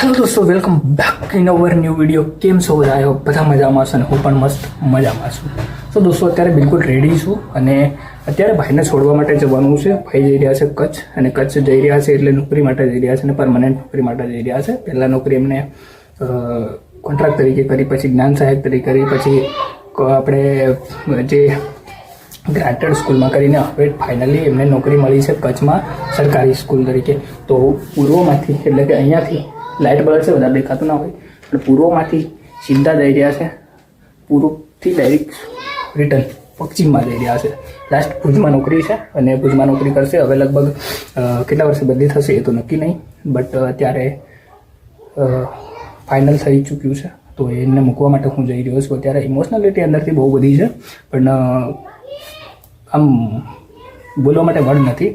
Hello દોસ્તો, welcome back in our new video. કેમ છો બધા? આવ્યો બધા મજામાં છો અને હું પણ મસ્ત મજામાં છું. તો દોસ્તો, અત્યારે બિલકુલ રેડી છું અને અત્યારે ભાઈને છોડવા માટે જવાનું છે. ભાઈ જઈ રહ્યા છે કચ્છ, અને કચ્છ જઈ રહ્યા છે એટલે નોકરી માટે જઈ રહ્યા છે અને પરમનન્ટ નોકરી માટે જઈ રહ્યા છે. પહેલાં નોકરી એમને કોન્ટ્રાક્ટ તરીકે કરી, પછી જ્ઞાન સહાયક તરીકે કરી, પછી આપણે જે ગ્રાન્ટેડ સ્કૂલમાં કરીને હવે ફાઇનલી એમને નોકરી મળી છે કચ્છમાં સરકારી સ્કૂલ તરીકે. તો પૂર્વમાંથી એટલે કે અહીંયાથી લાઇટ બળે છે, વધારે દેખાતું ના હોય, પણ પૂર્વમાંથી સીધા જઈ રહ્યા છે, પૂર્વથી ડાયરેક્ટ રિટર્ન પશ્ચિમમાં જઈ રહ્યા છે. લાસ્ટ ભુજમાં નોકરી છે અને ભુજમાં નોકરી કરશે. હવે લગભગ કેટલા વર્ષે બદલી થશે એ તો નક્કી નહીં, બટ અત્યારે ફાઇનલ થઈ ચૂક્યું છે. તો એને મૂકવા માટે હું જઈ રહ્યો છું. અત્યારે ઇમોશનલિટી અંદરથી બહુ બધી છે, પણ આમ બોલવા માટે વર્ડ નથી.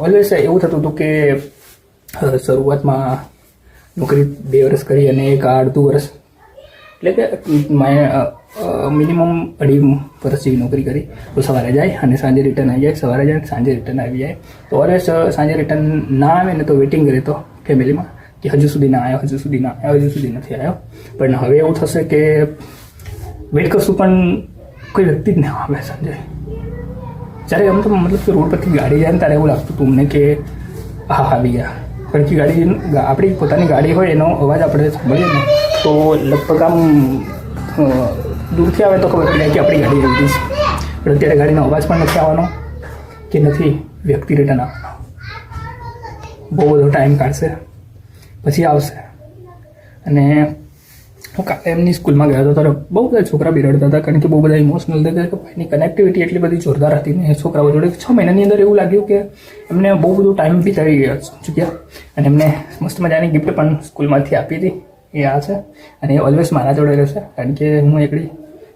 ઓલવેઝ એવું થતું હતું કે શરૂઆતમાં નોકરી 2 વર્ષ કરી અને એક અડધું વર્ષ એટલે કે મિનિમમ 2.5 વર્ષ જેવી નોકરી કરી. તો સવારે જાય અને સાંજે રિટર્ન આવી જાય, સવારે જાય સાંજે રિટર્ન આવી જાય. તો ઓલવેઝ સાંજે રિટર્ન ના આવે ને તો વેઇટિંગ કરે તો ફેમિલીમાં કે હજુ સુધી ના આવ્યો, હજુ સુધી ના આવ્યો, હજુ સુધી નથી આવ્યો. પણ હવે એવું થશે કે વેઇટ કરશું પણ કોઈ વ્યક્તિ જ ના આવે સાંજે. જ્યારે આમ તો મતલબ કે રોડ પરથી ગાડી જાય ને ત્યારે એવું લાગતું હતું અમને કે હા આવી ગયા. કારણ કે ગાડી આપણી પોતાની ગાડી હોય એનો અવાજ આપણે સાંભળીએ ને તો લગભગ આમ દૂરથી આવે તો ખબર પડી જાય કે આપણી ગાડી આવી છે. પણ અત્યારે ગાડીનો અવાજ પણ નથી આવવાનો કે નથી વ્યક્તિ રિટર્ન આવવાનો. બહુ બધો ટાઈમ કાઢશે પછી આવશે. અને હું કાલે એમની સ્કૂલમાં ગયો હતો ત્યારે બહુ બધા છોકરા બી રડતા હતા, કારણ કે બહુ બધા ઇમોશનલ હતા કે ભાઈની કનેક્ટિવિટી એટલી બધી જોરદાર હતી ને છોકરાઓ જોડે. 6 મહિનાની અંદર એવું લાગ્યું કે એમને બહુ બધું ટાઈમ બી થઈ ચૂક્યા અને એમને મસ્ત મજાની ગિફ્ટ પણ સ્કૂલમાંથી આપી હતી. એ આ છે અને એ ઓલવેઝ મારા જોડે રહેશે, કારણ કે હું એકડી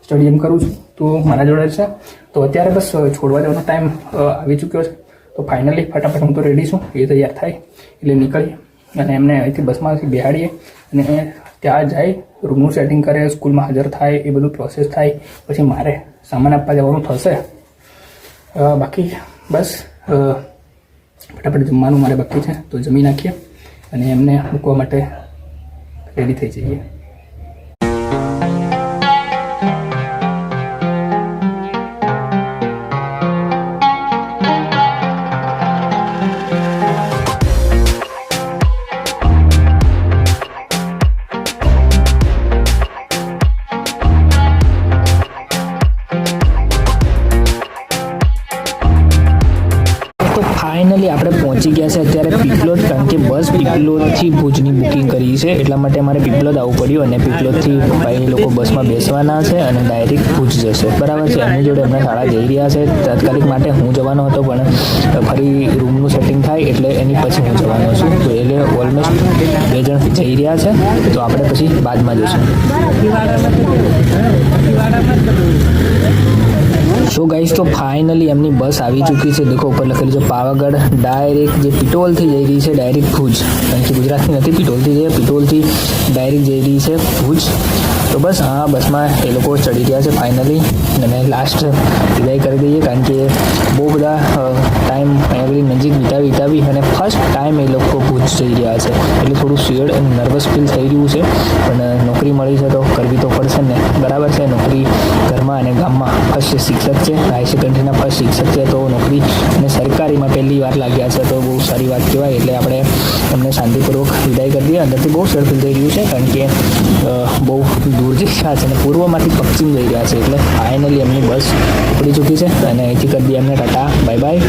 સ્ટડી એમ કરું છું તો મારા જોડે રહેશે. તો અત્યારે બસ છોડવા જવાનો ટાઈમ આવી ચૂક્યો છે. તો ફાઇનલી ફટાફટ હું તો રેડી છું, એ તૈયાર થાય એટલે નીકળીએ અને એમને અહીંથી બસમાંથી બેહાડીએ અને ત્યાં જાય, રૂમનું સેટિંગ કરે, સ્કૂલમાં હાજર થાય, એ બધું પ્રોસેસ થાય. પછી મારે સામાન આપવા જવાનું થશે. બાકી બસ ફટાફટ જમવાનું મારે બાકી છે તો જમી નાખીએ અને એમને મૂકવા માટે રેડી થઈ જઈએ. ફાઇનલી આપણે પહોંચી ગયા છે અત્યારે પીપલોદ, કારણ કે બસ પીપલોદથી ભુજની બુકિંગ કરી છે એટલા માટે અમારે પીપલોદ આવવું પડ્યું. અને પીપલોદથી ભાઈ લોકો બસમાં બેસવાના છે અને ડાયરેક્ટ ભુજ જશે, બરાબર છે. એમની જોડે એમના શાળા જઈ રહ્યા છે. તાત્કાલિક માટે હું જવાનો હતો, પણ ફરી રૂમનું સેટિંગ થાય એટલે એની પછી હું જવાનો છું. તો એટલે ઓલમોસ્ટ 2 જણ જઈ રહ્યા છે, તો આપણે પછી બાદમાં જઈશું. સો ગાઈસ, તો ફાઇનલી એમની બસ આવી ચૂકી છે. દેખો ઉપર લખેલું છે પાવાગઢ. ડાયરેક્ટ જે પિટોલથી જઈ રહી છે ડાયરેક્ટ ભુજ, કારણ કે ગુજરાતથી નથી, પિટોલથી જઈએ, પિટોલથી ડાયરેક્ટ જઈ રહી છે ભુજ. તો બસ આ બસમાં એ લોકો ચડી રહ્યા છે ફાઇનલી અને લાસ્ટ વિદાય કરી દઈએ, કારણ કે બહુ બધા ટાઈમ અહીંયા નજીક વિતાવી અને ફર્સ્ટ ટાઈમ એ લોકો ભુજ જઈ રહ્યા છે એટલે થોડું શિયર્ડ અને નર્વસ ફીલ થઈ રહ્યું છે. પણ નોકરી મળી છે તો કરવી તો પડશે ને, બરાબર છે. નોકરી ઘરમાં અને ગામમાં ફર્સ્ટ શિક્ષક છે, હાઈ સેકન્ડરીના ફર્સ્ટ શિક્ષક છે, તો નોકરી અને સરકારીમાં પહેલી વાર લાગ્યા છે તો બહુ સારી વાત કહેવાય. એટલે આપણે એમને શાંતિપૂર્વક વિદાય કરી દઈએ. અંદરથી બહુ શેર ફીલ થઈ રહ્યું છે, કારણ કે બહુ દૂર જઈ રહ્યા છે અને પૂર્વમાંથી પશ્ચિમ જઈ રહ્યા છે. એટલે ફાઇનલી એમની બસ ઉપડી ચૂકી છે અને અહીંથી કરી દઈએ એમને ટાટા બાય બાય.